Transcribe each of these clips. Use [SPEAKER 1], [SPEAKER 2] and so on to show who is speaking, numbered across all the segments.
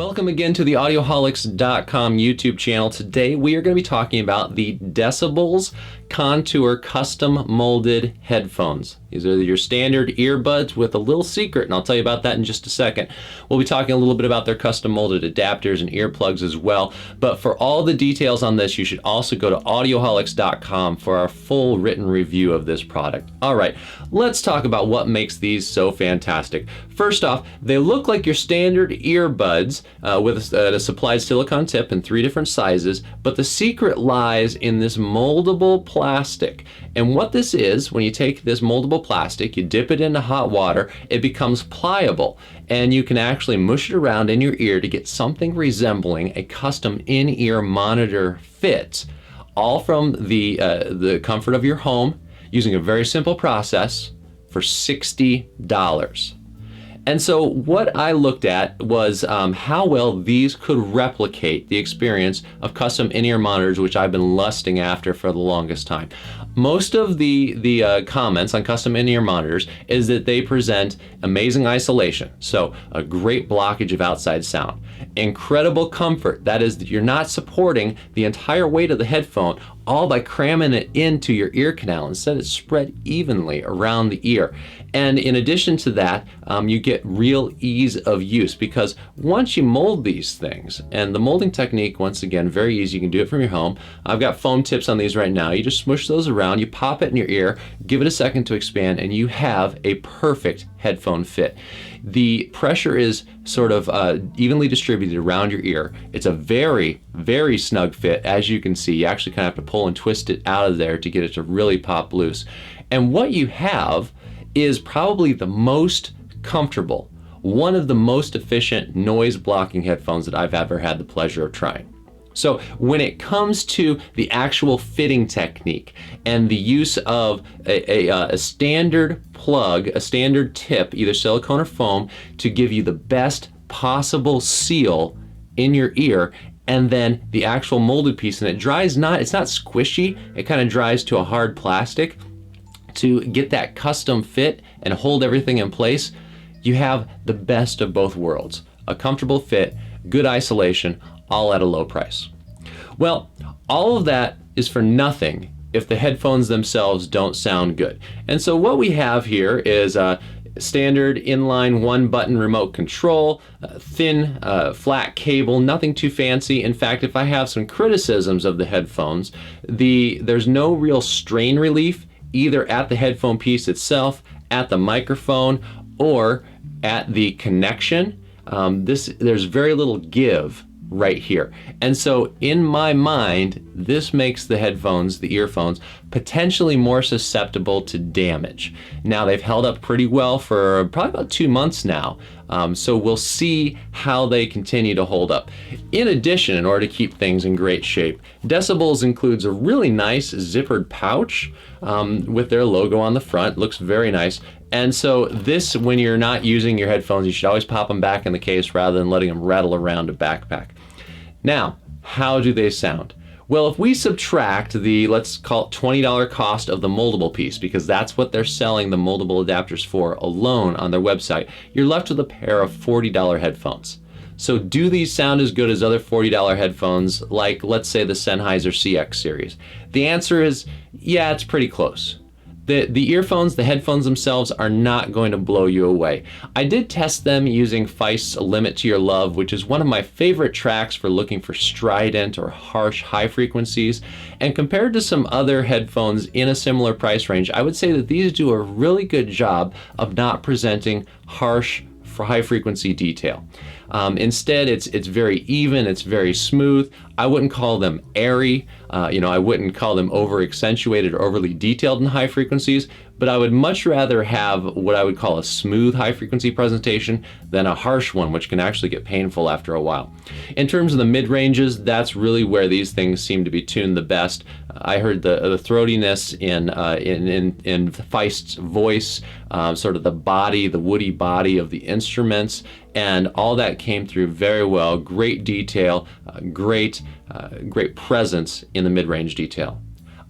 [SPEAKER 1] Welcome again to the Audioholics.com YouTube channel. Today we are going to be talking about the Decibullz Contour Custom Molded Headphones. These are your standard earbuds with a little secret, and I'll tell you about that in just a second. We'll be talking a little bit about their custom molded adapters and earplugs as well. But for all the details on this, you should also go to Audioholics.com for our full written review of this product. All right, let's talk about what makes these so fantastic. First off, they look like your standard earbuds with a supplied silicone tip in 3 different sizes, but the secret lies in this moldable plastic. And what this is, when you take this moldable plastic, you dip it into hot water, it becomes pliable, and you can actually mush it around in your ear to get something resembling a custom in-ear monitor fit, all from the comfort of your home using a very simple process for $60. And so what I looked at was how well these could replicate the experience of custom in-ear monitors, which I've been lusting after for the longest time. Most of the comments on custom in-ear monitors is that they present amazing isolation, so a great blockage of outside sound. Incredible comfort, that is, that you're not supporting the entire weight of the headphone all by cramming it into your ear canal. Instead, it's spread evenly around the ear. And in addition to that, you get real ease of use, because once you mold these things, and the molding technique, once again, very easy. You can do it from your home. I've got foam tips on these right now. You just smush those around, you pop it in your ear, give it a second to expand, and you have a perfect headphone fit. The pressure is sort of evenly distributed around your ear. It's a very, very snug fit. As you can see, you actually kind of have to pull and twist it out of there to get it to really pop loose. And what you have is probably the most comfortable, one of the most efficient noise blocking headphones that I've ever had the pleasure of trying. So when it comes to the actual fitting technique and the use of a standard plug, a standard tip, either silicone or foam, to give you the best possible seal in your ear, and then the actual molded piece, and it dries it's not squishy, it kind of dries to a hard plastic to get that custom fit and hold everything in place, you have the best of both worlds. A comfortable fit, good isolation, all at a low price. Well, all of that is for nothing if the headphones themselves don't sound good. And so what we have here is a standard inline 1-button remote control, thin flat cable, nothing too fancy. In fact, if I have some criticisms of the headphones, there's no real strain relief either at the headphone piece itself, at the microphone, or at the connection. There's very little give right here. And so in my mind, this makes the headphones, the earphones, potentially more susceptible to damage. Now, they've held up pretty well for probably about 2 months now. So we'll see how they continue to hold up. In addition, in order to keep things in great shape, Decibullz includes a really nice zippered pouch with their logo on the front. Looks very nice. And so this, when you're not using your headphones, you should always pop them back in the case rather than letting them rattle around a backpack. Now, how do they sound? Well, if we subtract the, let's call it $20 cost of the moldable piece, because that's what they're selling the moldable adapters for alone on their website, you're left with a pair of $40 headphones. So do these sound as good as other $40 headphones, like let's say the Sennheiser CX series? The answer is, yeah, it's pretty close. The earphones, the headphones themselves, are not going to blow you away. I did test them using Feist's Limit to Your Love, which is one of my favorite tracks for looking for strident or harsh high frequencies. And compared to some other headphones in a similar price range, I would say that these do a really good job of not presenting harsh for high frequency detail. Instead, it's very even, it's very smooth. I wouldn't call them airy, I wouldn't call them over accentuated or overly detailed in high frequencies, but I would much rather have what I would call a smooth high frequency presentation than a harsh one, which can actually get painful after a while. In terms of the mid ranges, that's really where these things seem to be tuned the best. I heard the throatiness in Feist's voice, sort of the body, the woody body of the instruments, and all that came through very well. Great detail, great presence in the mid-range detail.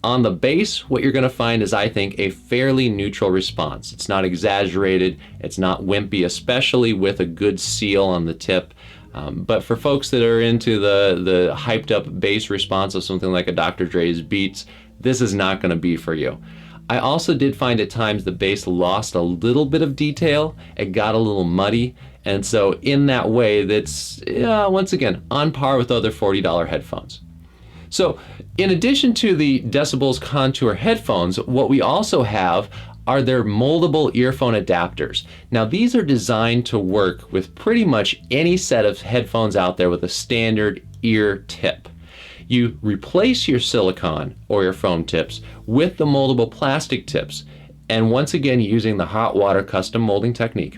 [SPEAKER 1] On the bass, what you're going to find is, I think, a fairly neutral response. It's not exaggerated, it's not wimpy, especially with a good seal on the tip. But for folks that are into the hyped up bass response of something like a Dr. Dre's Beats, this is not going to be for you. I also did find at times the bass lost a little bit of detail. It got a little muddy. And so in that way, that's, once again, on par with other $40 headphones. So in addition to the Decibullz Contour headphones, what we also have are their moldable earphone adapters. Now these are designed to work with pretty much any set of headphones out there with a standard ear tip. You replace your silicone or your foam tips with the moldable plastic tips, and once again using the hot water custom molding technique,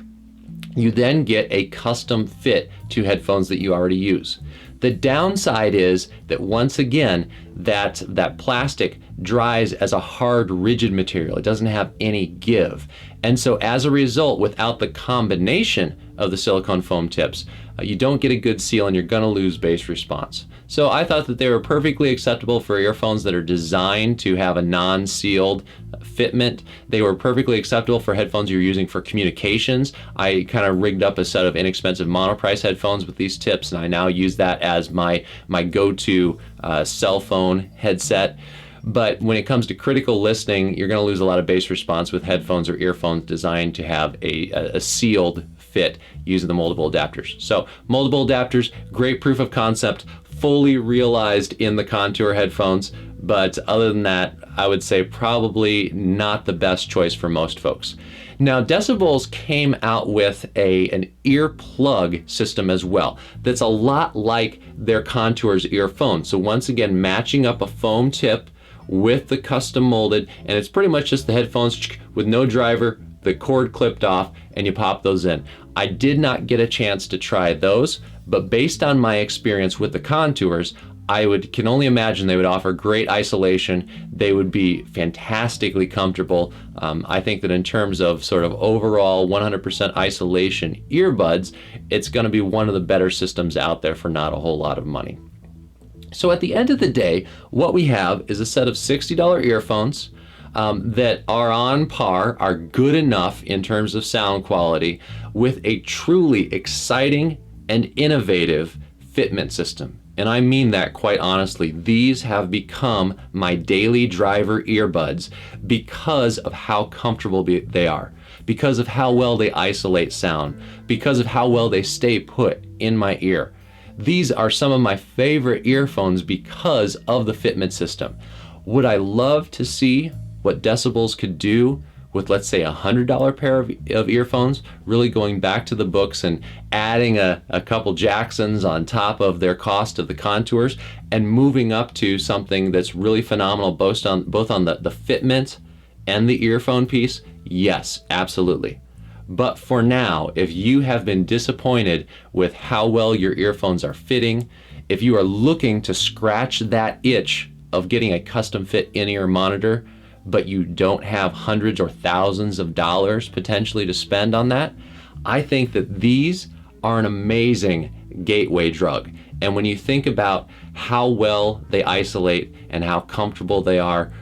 [SPEAKER 1] you then get a custom fit to headphones that you already use. The downside is that once again, that plastic dries as a hard, rigid material. It doesn't have any give. And so as a result, without the combination of the silicone foam tips, you don't get a good seal and you're gonna lose bass response. So I thought that they were perfectly acceptable for earphones that are designed to have a non-sealed fitment. They were perfectly acceptable for headphones you're using for communications. I kind of rigged up a set of inexpensive monoprice headphones with these tips, and I now use that as my go-to cell phone headset. But when it comes to critical listening, you're going to lose a lot of bass response with headphones or earphones designed to have a sealed fit using the moldable adapters. So moldable adapters, great proof of concept, fully realized in the Contour headphones. But other than that, I would say probably not the best choice for most folks. Now, Decibullz came out with an earplug system as well that's a lot like their Contour's earphone. So once again, matching up a foam tip with the custom molded, and it's pretty much just the headphones with no driver, the cord clipped off, and you pop those in. I did not get a chance to try those, but based on my experience with the Contours, can only imagine they would offer great isolation. They would be fantastically comfortable. I think that in terms of sort of overall 100% isolation earbuds, it's going to be one of the better systems out there for not a whole lot of money. So at the end of the day, what we have is a set of $60 earphones that are on par, are good enough in terms of sound quality, with a truly exciting and innovative fitment system. And I mean that quite honestly. These have become my daily driver earbuds because of how comfortable they are, because of how well they isolate sound, because of how well they stay put in my ear. These are some of my favorite earphones because of the fitment system. Would I love to see what Decibullz could do with, let's say, $100 pair of earphones, really going back to the books and adding a couple Jacksons on top of their cost of the Contours and moving up to something that's really phenomenal both on the fitment and the earphone piece? Yes, absolutely. But for now, if you have been disappointed with how well your earphones are fitting, if you are looking to scratch that itch of getting a custom fit in-ear monitor, but you don't have hundreds or thousands of dollars potentially to spend on that, I think that these are an amazing gateway drug. And when you think about how well they isolate and how comfortable they are,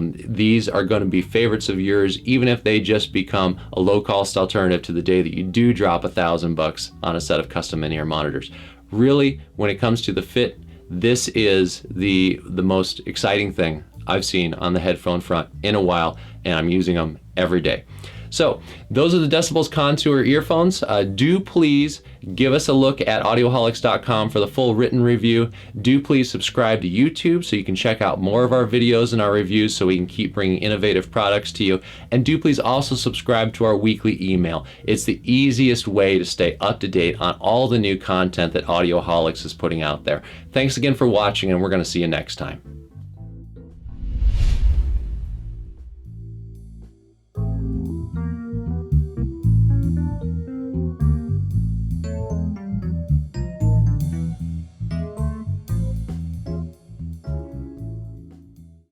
[SPEAKER 1] these are going to be favorites of yours, even if they just become a low-cost alternative to the day that you do drop $1,000 on a set of custom in-ear monitors. Really, when it comes to the fit, this is the most exciting thing I've seen on the headphone front in a while, and I'm using them every day. So those are the Decibullz Contour earphones. Do please give us a look at Audioholics.com for the full written review. Do please subscribe to YouTube so you can check out more of our videos and our reviews so we can keep bringing innovative products to you. And do please also subscribe to our weekly email. It's the easiest way to stay up to date on all the new content that Audioholics is putting out there. Thanks again for watching, and we're going to see you next time.